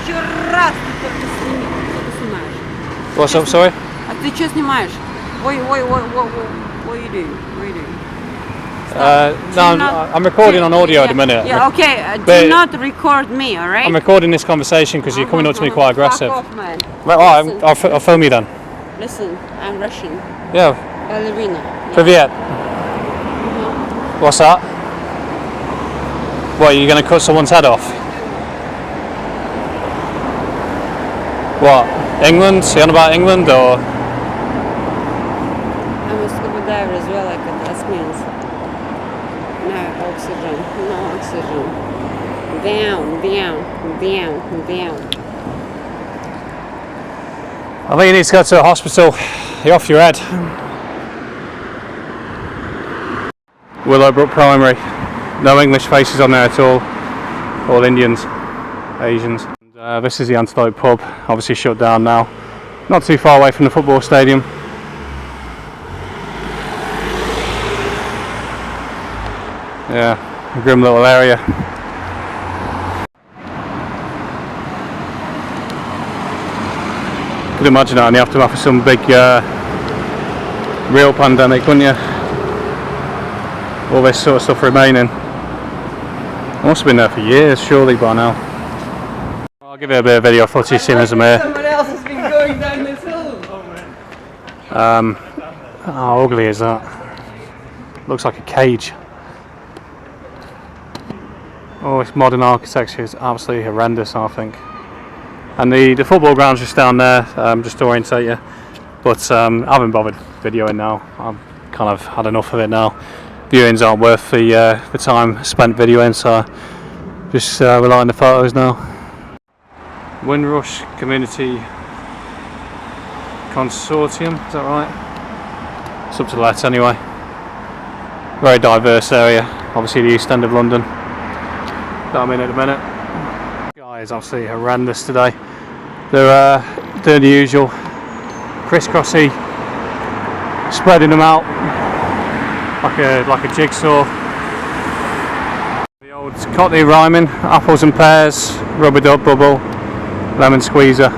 еще раз ты только сними. Что ты снимаешь? What's up, sorry? А ты что снимаешь? What are you doing? What are you doing? No, I'm recording on audio at the minute. Yeah, okay. Do not record me, alright? I'm recording this conversation because you're coming up to me quite aggressive. Fuck off, man. Right, I'll film you then. Listen, I'm Russian. Yeah. Ballerina. Привет. What's that? What, are you going to cut someone's head off? What? England? You on about England or? I'm a scuba diver as well, like that means. No oxygen, no oxygen. Down, down, down, down. I think you need to go to a hospital. You're off your head. Willowbrook Primary. No English faces on there at all Indians, Asians. And, this is the Antelope pub, obviously shut down now. Not too far away from the football stadium. Yeah, a grim little area. You could imagine that in the aftermath of some big real pandemic, wouldn't you? All this sort of stuff remaining. I must have been there for years, surely, by now. I'll give you a bit of video footage, seeing as I'm here. Someone else has been going down this hill. How ugly is that? Looks like a cage. Oh, it's modern architecture is absolutely horrendous, I think. And the football ground's just down there, just to orientate you. But I haven't bothered videoing now. I've kind of had enough of it now. Viewings aren't worth the time spent videoing, so just rely on the photos now. Windrush Community Consortium, is that right? It's up to the left anyway. Very diverse area, obviously the east end of London that I'm in at the minute. Guys, absolutely horrendous today. They're doing the usual crisscrossy, spreading them out like a jigsaw. The old Cockney rhyming, apples and pears, rub-a-dub bubble, lemon squeezer.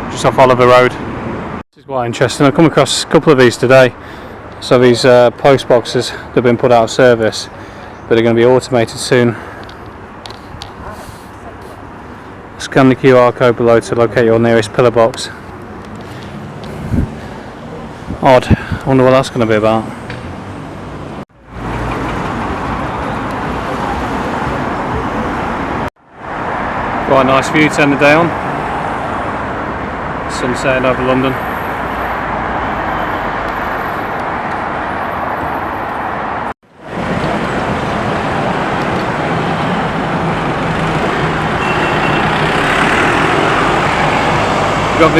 Just off Oliver Road. This is quite interesting. I've come across a couple of these today. So these post boxes, they've been put out of service, but they're going to be automated soon. Scan the QR code below to locate your nearest pillar box. Odd. I wonder what that's going to be about. Quite a nice view to end the day on. Sun setting over London. We've got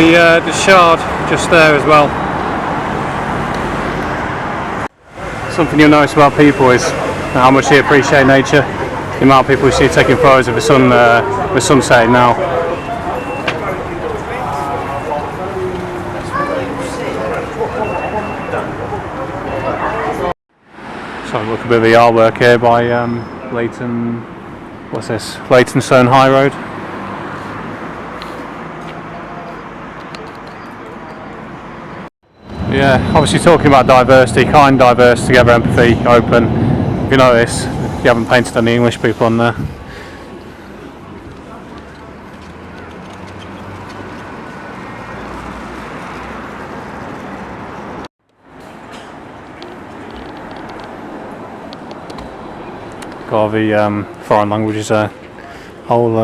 the Shard just there as well. Something you'll notice about people is how much they appreciate nature. The amount of people we see taking photos of the sun setting now. So look a bit of the artwork here by Leyton. What's this? Leytonstone High Road. Yeah, obviously talking about diversity, kind, diverse, together, empathy, open. If you notice, you haven't painted any English people on there. Got all the foreign languages there, whole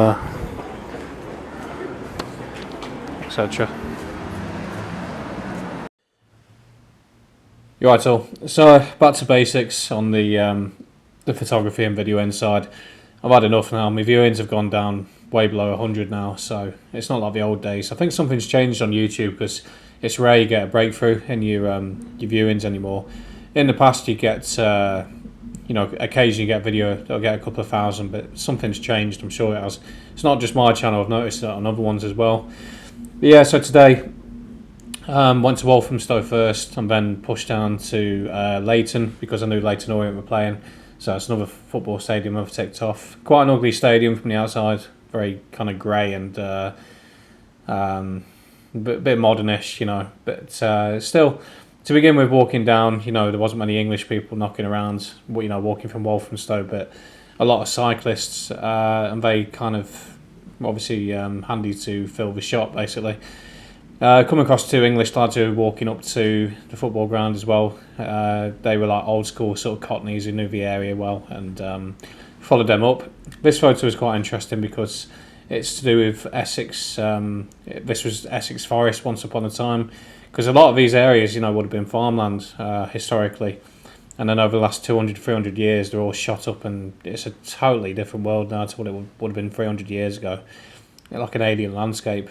etc. Right, so back to basics on the photography and video inside. I've had enough now. My viewings have gone down way below 100 now, so it's not like the old days. I think something's changed on YouTube because it's rare you get a breakthrough in your viewings anymore. In the past, you get occasionally you get video, I'll get a couple of thousand, but something's changed. I'm sure it has. It's not just my channel. I've noticed it on other ones as well. But yeah, so today. Went to Walthamstow first and then pushed down to Leyton because I knew Leyton Orient were playing. So it's another football stadium I've ticked off. Quite an ugly stadium from the outside, very kind of grey and bit modernish, you know. But still, to begin with, walking down, you know, there wasn't many English people knocking around, you know, walking from Walthamstow, but a lot of cyclists, and they kind of obviously handy to fill the shop basically. Come across two English lads who were walking up to the football ground as well. They were like old school sort of Cockneys who knew the area well, and followed them up. This photo is quite interesting because it's to do with Essex. This was Essex Forest once upon a time, because a lot of these areas, you know, would have been farmland historically, and then over the last 200, 300 years, they're all shot up, and it's a totally different world now to what it would have been 300 years ago, like an alien landscape.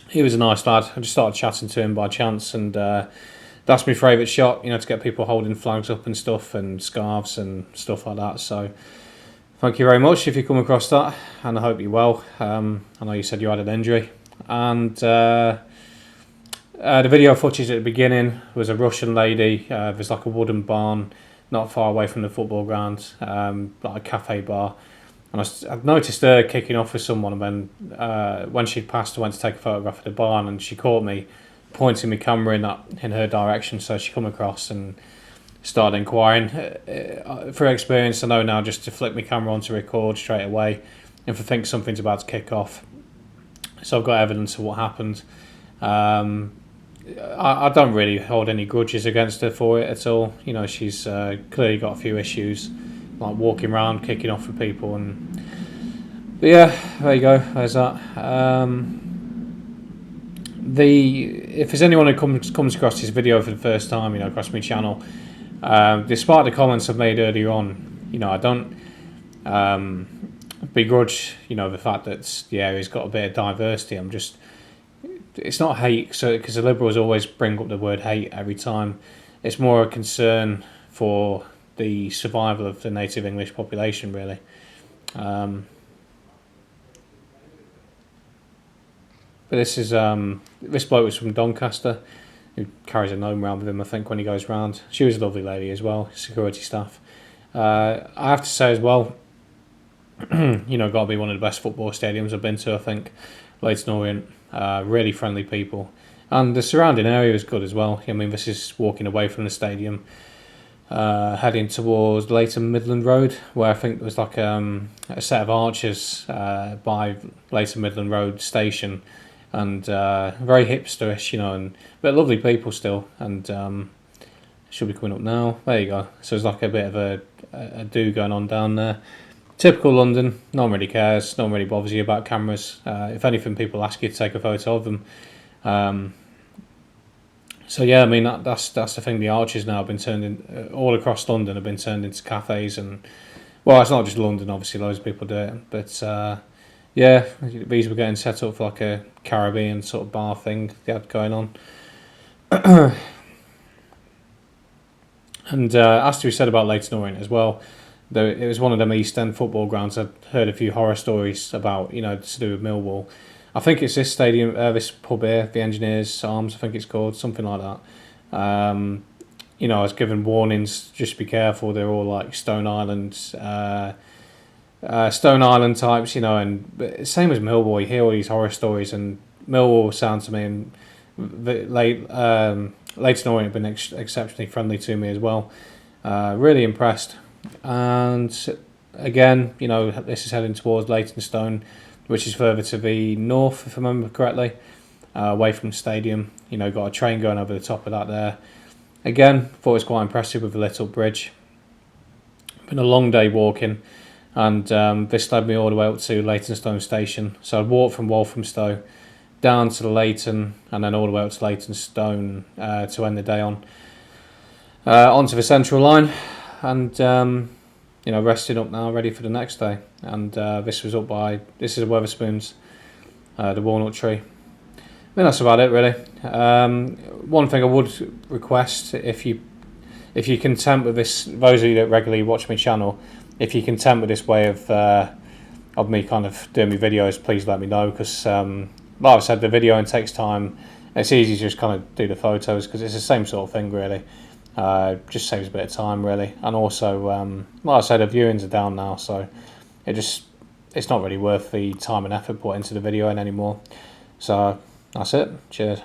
He was a nice lad. I just started chatting to him by chance, and that's my favourite shot, you know, to get people holding flags up and stuff, and scarves and stuff like that. So thank you very much if you come across that, and I hope you're well. I know you said you had an injury, and the video footage at the beginning was a Russian lady. There's like a wooden barn not far away from the football ground, like a cafe bar. And I'd noticed her kicking off with someone, and then when she'd passed, I went to take a photograph of the barn, and she caught me pointing my camera in her direction. So she come across and started inquiring. Through experience, I know now just to flip my camera on to record straight away, if I think something's about to kick off. So I've got evidence of what happened. I don't really hold any grudges against her for it at all. You know, she's clearly got a few issues, like walking around, kicking off with people, but yeah, there you go. There's that. If there's anyone who comes across this video for the first time, you know, across my channel, despite the comments I've made earlier on, you know, I don't begrudge, you know, the fact that the area's got a bit of diversity. It's not hate, so because the Liberals always bring up the word hate every time. It's more a concern for the survival of the native English population, really. But this is this bloke was from Doncaster, who carries a gnome around with him, I think, when he goes round. She was a lovely lady as well, security staff. I have to say as well, you know, got to be one of the best football stadiums I've been to, I think. Leyton Orient, really friendly people, and the surrounding area is good as well. I mean, this is walking away from the stadium, heading towards Leyton Midland Road, where I think there was like a set of arches by Leyton Midland Road station, and very hipsterish, you know, but lovely people still, and should be coming up now. There you go. So there's like a bit of a do going on down there. Typical London. No one really cares. No one really bothers you about cameras. If anything, people ask you to take a photo of them. So yeah, I mean that's the thing. The arches now have been turned in all across London. Have been turned into cafes, and well, it's not just London. Obviously, loads of people do it. But yeah, these were getting set up for like a Caribbean sort of bar thing they had going on. And as to be said about Leyton Orient as well, it was one of them East End football grounds. I've heard a few horror stories about, you know, to do with Millwall. I think it's this stadium, this pub here, the Engineers Arms, I think it's called, something like that. You know, I was given warnings, just be careful. They're all like Stone Island types, you know. And same as Millwall, you hear all these horror stories, and Millwall sound to me, and Leyton Orient have been exceptionally friendly to me as well. Really impressed. And again, you know, this is heading towards Leytonstone, which is further to the north, if I remember correctly, away from the stadium. You know, got a train going over the top of that there. Again, thought it was quite impressive with the little bridge. Been a long day walking, and this led me all the way up to Leytonstone station. So I'd walked from Walthamstow down to the Leyton, and then all the way up to Leytonstone to end the day on. Onto the Central Line. And you know, resting up now, ready for the next day. And this is Wetherspoons, the walnut tree. I mean, that's about it really. One thing I would request, if you're content with this, those of you that regularly watch my channel, if you're content with this way of me kind of doing my videos, please let me know, because like I said, the videoing takes time. It's easy to just kind of do the photos because it's the same sort of thing really. Just saves a bit of time really, and also like I said, the viewings are down now, so it's it's not really worth the time and effort put into the videoing anymore. So that's it. Cheers.